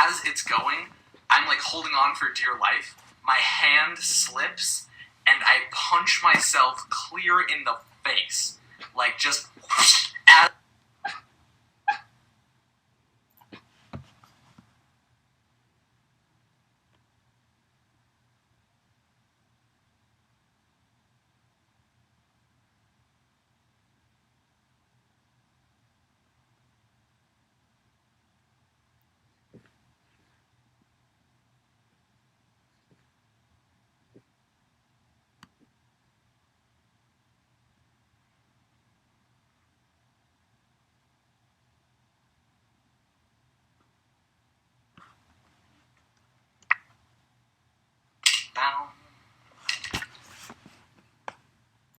as it's going, I'm like holding on for dear life. My hand slips, and I punch myself clear in the face. Like, just as... Bow.